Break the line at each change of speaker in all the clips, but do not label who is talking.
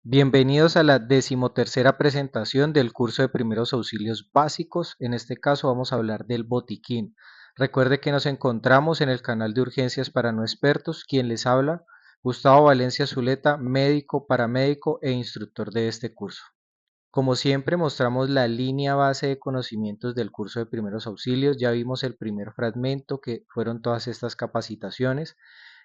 Bienvenidos a la decimotercera presentación del curso de primeros auxilios básicos. En este caso vamos a hablar del botiquín. Recuerde que nos encontramos en el canal de urgencias para no expertos. Quien les habla, Gustavo Valencia Zuleta, médico, paramédico e instructor de este curso. Como siempre mostramos la línea base de conocimientos del curso de primeros auxilios. Ya vimos el primer fragmento que fueron todas estas capacitaciones.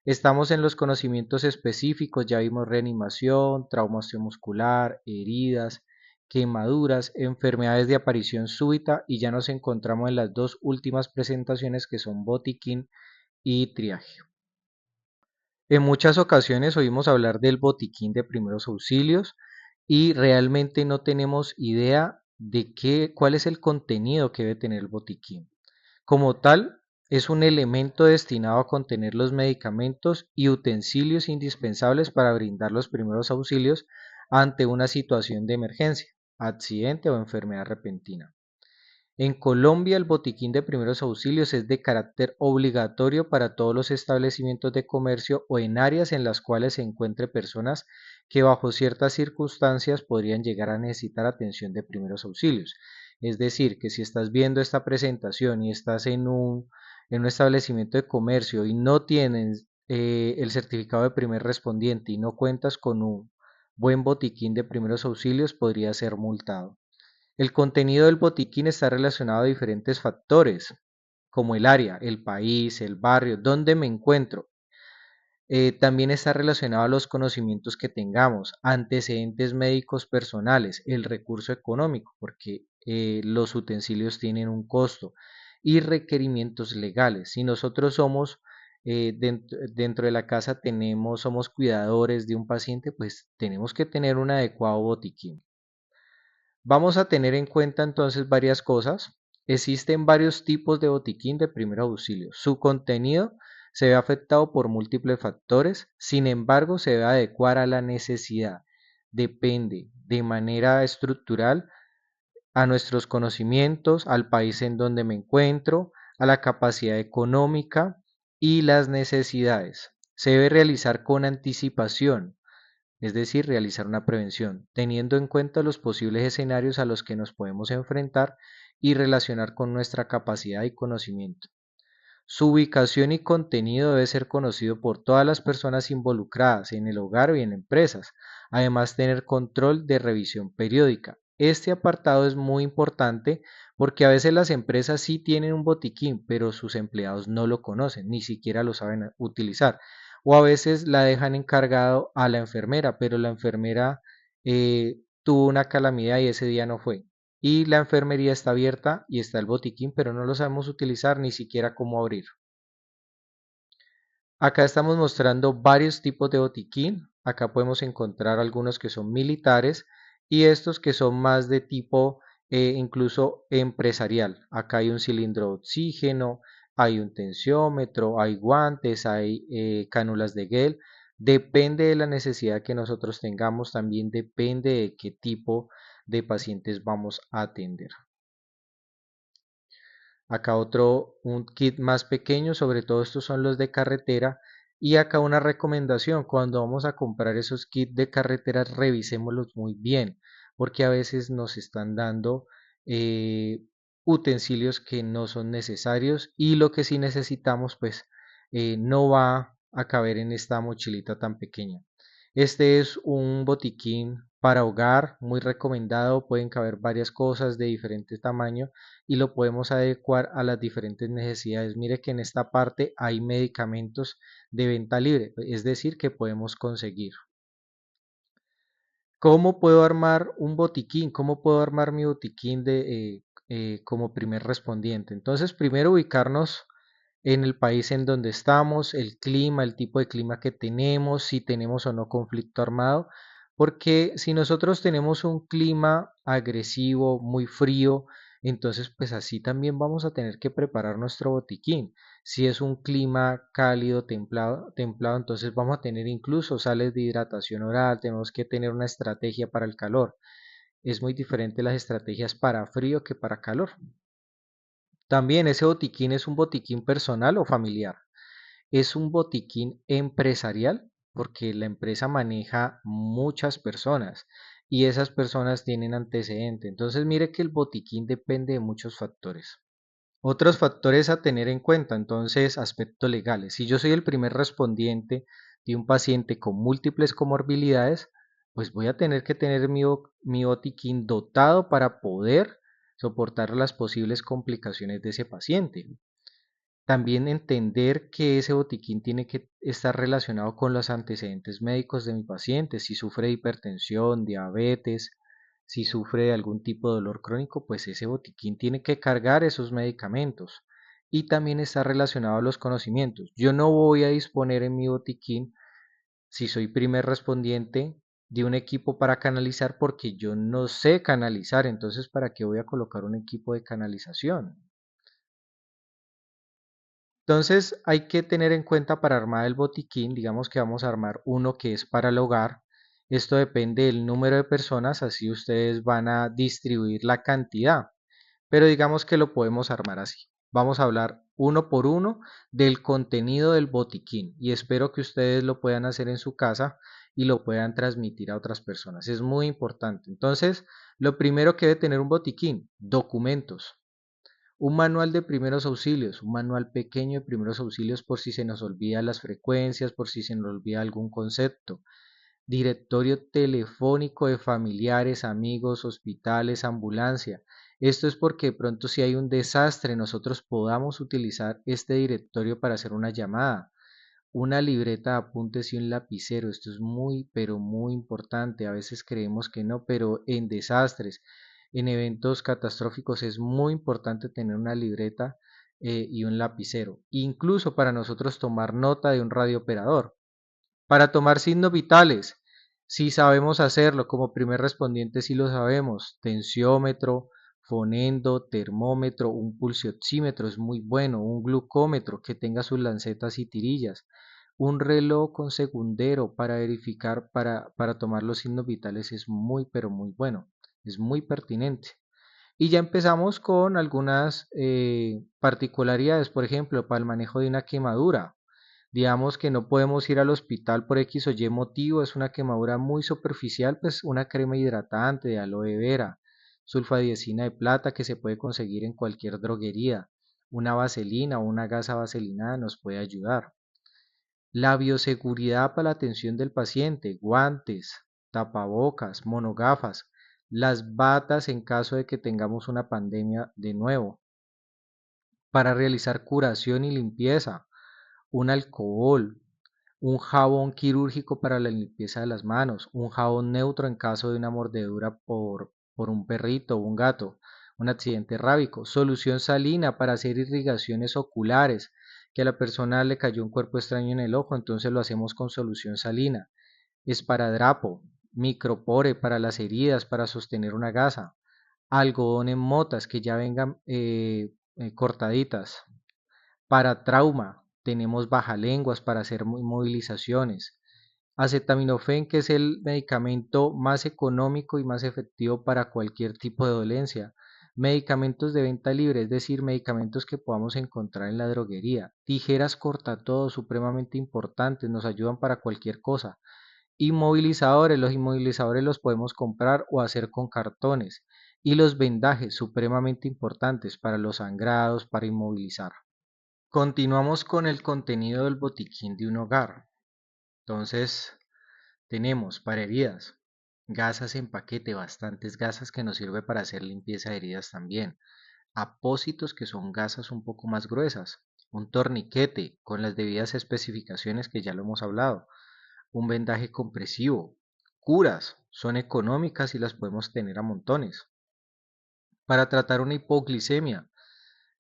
Estamos en los conocimientos específicos, ya vimos reanimación, trauma osteomuscular, heridas, quemaduras, enfermedades de aparición súbita y ya nos encontramos en las dos últimas presentaciones que son botiquín y triaje. En muchas ocasiones oímos hablar del botiquín de primeros auxilios y realmente no tenemos idea de cuál es el contenido que debe tener el botiquín. Como tal, es un elemento destinado a contener los medicamentos y utensilios indispensables para brindar los primeros auxilios ante una situación de emergencia, accidente o enfermedad repentina. En Colombia, el botiquín de primeros auxilios es de carácter obligatorio para todos los establecimientos de comercio o en áreas en las cuales se encuentren personas que bajo ciertas circunstancias podrían llegar a necesitar atención de primeros auxilios. Es decir, que si estás viendo esta presentación y estás en un establecimiento de comercio y no tienes el certificado de primer respondiente y no cuentas con un buen botiquín de primeros auxilios, podría ser multado. El contenido del botiquín está relacionado a diferentes factores, como el área, el país, el barrio, donde me encuentro. También está relacionado a los conocimientos que tengamos, antecedentes médicos personales, el recurso económico, porque los utensilios tienen un costo, y requerimientos legales. Si nosotros somos dentro de la casa somos cuidadores de un paciente, pues tenemos que tener un adecuado botiquín. Vamos a tener en cuenta entonces varias cosas. Existen varios tipos de botiquín de primer auxilio. Su contenido se ve afectado por múltiples factores, sin embargo se debe adecuar a la necesidad. Depende de manera estructural a nuestros conocimientos, al país en donde me encuentro, a la capacidad económica y las necesidades. Se debe realizar con anticipación, es decir, realizar una prevención, teniendo en cuenta los posibles escenarios a los que nos podemos enfrentar y relacionar con nuestra capacidad y conocimiento. Su ubicación y contenido debe ser conocido por todas las personas involucradas en el hogar y en empresas, además tener control de revisión periódica. Este apartado es muy importante porque a veces las empresas sí tienen un botiquín, pero sus empleados no lo conocen, ni siquiera lo saben utilizar. O a veces la dejan encargado a la enfermera, pero la enfermera tuvo una calamidad y ese día no fue y la enfermería está abierta y está el botiquín, pero no lo sabemos utilizar ni siquiera cómo abrir. Acá estamos mostrando varios tipos de botiquín. Acá podemos encontrar algunos que son militares y estos que son más de tipo incluso empresarial. Acá hay un cilindro de oxígeno, hay un tensiómetro, hay guantes, hay cánulas de gel. Depende de la necesidad que nosotros tengamos, también depende de qué tipo de pacientes vamos a atender. Acá un kit más pequeño, sobre todo estos son los de carretera. Y acá una recomendación, cuando vamos a comprar esos kits de carretera, revisémoslos muy bien, porque a veces nos están dando eh, utensilios que no son necesarios y lo que sí necesitamos pues no va a caber en esta mochilita tan pequeña. Este es un botiquín para hogar muy recomendado, pueden caber varias cosas de diferente tamaño y lo podemos adecuar a las diferentes necesidades. Mire que en esta parte hay medicamentos de venta libre, es decir, que podemos conseguir. ¿Cómo puedo armar un botiquín? ¿Cómo puedo armar mi botiquín como primer respondiente? Entonces, primero ubicarnos en el país en donde estamos, el clima, el tipo de clima que tenemos, si tenemos o no conflicto armado, porque si nosotros tenemos un clima agresivo, muy frío, entonces pues así también vamos a tener que preparar nuestro botiquín. Si es un clima cálido, templado, entonces vamos a tener incluso sales de hidratación oral, tenemos que tener una estrategia para el calor. Es muy diferente las estrategias para frío que para calor. También ese botiquín es un botiquín personal o familiar. Es un botiquín empresarial porque la empresa maneja muchas personas y esas personas tienen antecedentes. Entonces mire que el botiquín depende de muchos factores. Otros factores a tener en cuenta, entonces, aspectos legales. Si yo soy el primer respondiente de un paciente con múltiples comorbilidades, pues voy a tener que tener mi botiquín dotado para poder soportar las posibles complicaciones de ese paciente. También entender que ese botiquín tiene que estar relacionado con los antecedentes médicos de mi paciente. Si sufre de hipertensión, diabetes, si sufre de algún tipo de dolor crónico, pues ese botiquín tiene que cargar esos medicamentos. Y también está relacionado a los conocimientos. Yo no voy a disponer en mi botiquín, si soy primer respondiente, de un equipo para canalizar porque yo no sé canalizar. Entonces, ¿para qué voy a colocar un equipo de canalización? Entonces hay que tener en cuenta para armar el botiquín, digamos que vamos a armar uno que es para el hogar. Esto depende del número de personas, así ustedes van a distribuir la cantidad, pero digamos que lo podemos armar así. Vamos a hablar uno por uno del contenido del botiquín y espero que ustedes lo puedan hacer en su casa y lo puedan transmitir a otras personas. Es muy importante. Entonces, lo primero que debe tener un botiquín, documentos. Un manual de primeros auxilios, un manual pequeño de primeros auxilios por si se nos olvida las frecuencias, por si se nos olvida algún concepto. Directorio telefónico de familiares, amigos, hospitales, ambulancia. Esto es porque de pronto si hay un desastre nosotros podamos utilizar este directorio para hacer una llamada. Una libreta de apuntes y un lapicero. Esto es muy, pero muy importante. A veces creemos que no, pero en desastres, en eventos catastróficos es muy importante tener una libreta y un lapicero. Incluso para nosotros tomar nota de un radiooperador. Para tomar signos vitales, si sabemos hacerlo, como primer respondiente si lo sabemos, tensiómetro, fonendo, termómetro, un pulsioxímetro es muy bueno, un glucómetro que tenga sus lancetas y tirillas, un reloj con segundero para verificar, para tomar los signos vitales es muy, pero muy bueno, es muy pertinente. Y ya empezamos con algunas particularidades, por ejemplo, para el manejo de una quemadura. Digamos que no podemos ir al hospital por X o Y motivo, es una quemadura muy superficial, pues una crema hidratante de aloe vera, sulfadiecina de plata que se puede conseguir en cualquier droguería, una vaselina o una gasa vaselinada nos puede ayudar. La bioseguridad para la atención del paciente, guantes, tapabocas, monogafas, las batas en caso de que tengamos una pandemia de nuevo, para realizar curación y limpieza, un alcohol, un jabón quirúrgico para la limpieza de las manos, un jabón neutro en caso de una mordedura por un perrito o un gato, un accidente rábico, solución salina para hacer irrigaciones oculares, que a la persona le cayó un cuerpo extraño en el ojo, entonces lo hacemos con solución salina, esparadrapo, micropore para las heridas, para sostener una gasa, algodón en motas que ya vengan cortaditas, para trauma, tenemos bajalenguas para hacer inmovilizaciones. Acetaminofén, que es el medicamento más económico y más efectivo para cualquier tipo de dolencia. Medicamentos de venta libre, es decir, medicamentos que podamos encontrar en la droguería. Tijeras cortatodo, supremamente importantes, nos ayudan para cualquier cosa. Inmovilizadores, los inmovilizadores los podemos comprar o hacer con cartones. Y los vendajes, supremamente importantes para los sangrados, para inmovilizar. Continuamos con el contenido del botiquín de un hogar. Entonces, tenemos para heridas, gasas en paquete, bastantes gasas que nos sirve para hacer limpieza de heridas también. Apósitos que son gasas un poco más gruesas. Un torniquete con las debidas especificaciones que ya lo hemos hablado. Un vendaje compresivo. Curas, son económicas y las podemos tener a montones. Para tratar una hipoglicemia,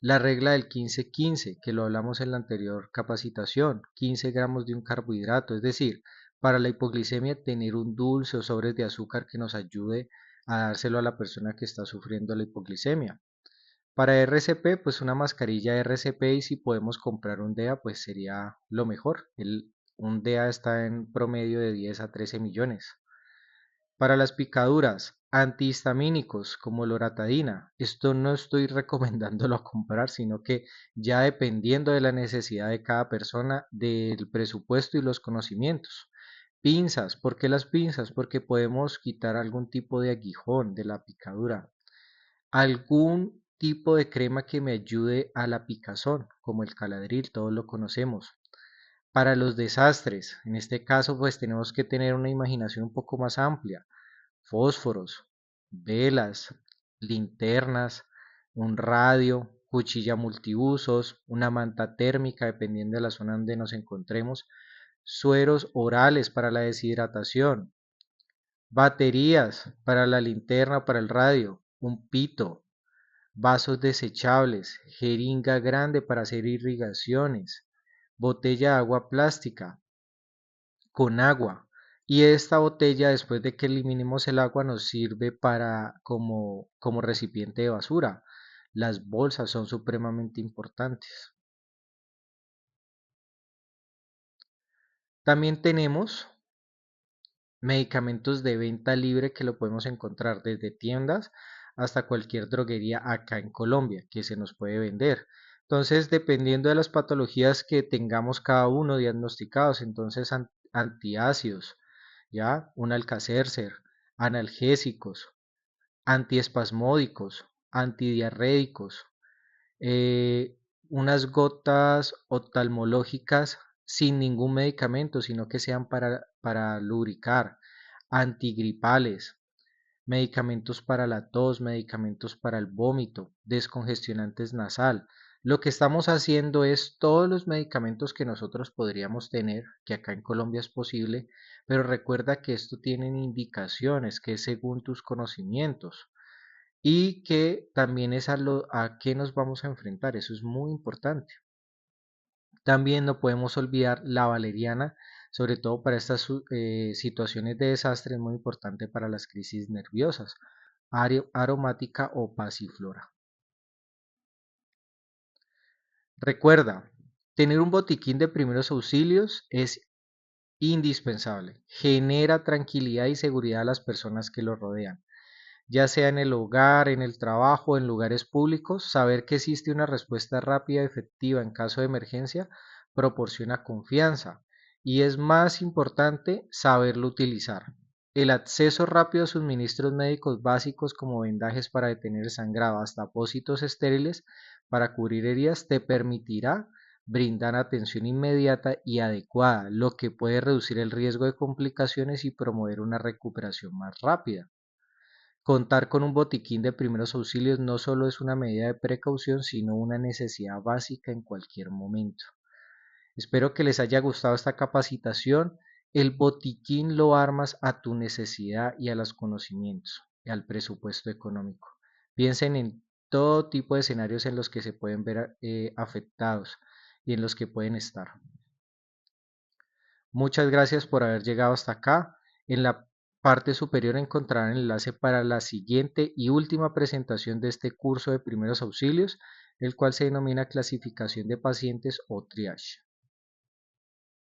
la regla del 15-15, que lo hablamos en la anterior capacitación, 15 gramos de un carbohidrato, es decir, para la hipoglicemia tener un dulce o sobres de azúcar que nos ayude a dárselo a la persona que está sufriendo la hipoglicemia. Para RCP, pues una mascarilla RCP y si podemos comprar un DEA, pues sería lo mejor. Un DEA está en promedio de 10 a 13 millones. Para las picaduras, antihistamínicos como loratadina. Esto no estoy recomendándolo a comprar, sino que ya dependiendo de la necesidad de cada persona, del presupuesto y los conocimientos. Pinzas, ¿por qué las pinzas? Porque podemos quitar algún tipo de aguijón de la picadura. Algún tipo de crema que me ayude a la picazón, como el Caladril, todos lo conocemos. Para los desastres, en este caso, pues tenemos que tener una imaginación un poco más amplia. Fósforos, velas, linternas, un radio, cuchilla multiusos, una manta térmica, dependiendo de la zona donde nos encontremos, sueros orales para la deshidratación, baterías para la linterna o para el radio, un pito, vasos desechables, jeringa grande para hacer irrigaciones, botella de agua plástica con agua. Y esta botella, después de que eliminemos el agua, nos sirve para como recipiente de basura. Las bolsas son supremamente importantes. También tenemos medicamentos de venta libre que lo podemos encontrar desde tiendas hasta cualquier droguería acá en Colombia que se nos puede vender. Entonces, dependiendo de las patologías que tengamos cada uno diagnosticados, entonces antiácidos, ya, un Alka-Seltzer, analgésicos, antiespasmódicos, antidiarréicos, eh, unas gotas oftalmológicas sin ningún medicamento, sino que sean para lubricar, antigripales, medicamentos para la tos, medicamentos para el vómito, descongestionantes nasal. Lo que estamos haciendo es todos los medicamentos que nosotros podríamos tener, que acá en Colombia es posible, pero recuerda que esto tiene indicaciones, que es según tus conocimientos y que también es a qué nos vamos a enfrentar, eso es muy importante. También no podemos olvidar la valeriana, sobre todo para estas situaciones de desastre, es muy importante para las crisis nerviosas, aromática o pasiflora. Recuerda, tener un botiquín de primeros auxilios es indispensable, genera tranquilidad y seguridad a las personas que lo rodean. Ya sea en el hogar, en el trabajo, en lugares públicos, saber que existe una respuesta rápida y efectiva en caso de emergencia proporciona confianza y es más importante saberlo utilizar. El acceso rápido a suministros médicos básicos como vendajes para detener el sangrado hasta apósitos estériles para cubrir heridas te permitirá brindar atención inmediata y adecuada, lo que puede reducir el riesgo de complicaciones y promover una recuperación más rápida. Contar con un botiquín de primeros auxilios no solo es una medida de precaución, sino una necesidad básica en cualquier momento. Espero que les haya gustado esta capacitación. El botiquín lo armas a tu necesidad y a los conocimientos, y al presupuesto económico. Piensen en todo tipo de escenarios en los que se pueden ver afectados y en los que pueden estar. Muchas gracias por haber llegado hasta acá. En la parte superior encontrarán el enlace para la siguiente y última presentación de este curso de primeros auxilios, el cual se denomina clasificación de pacientes o triage.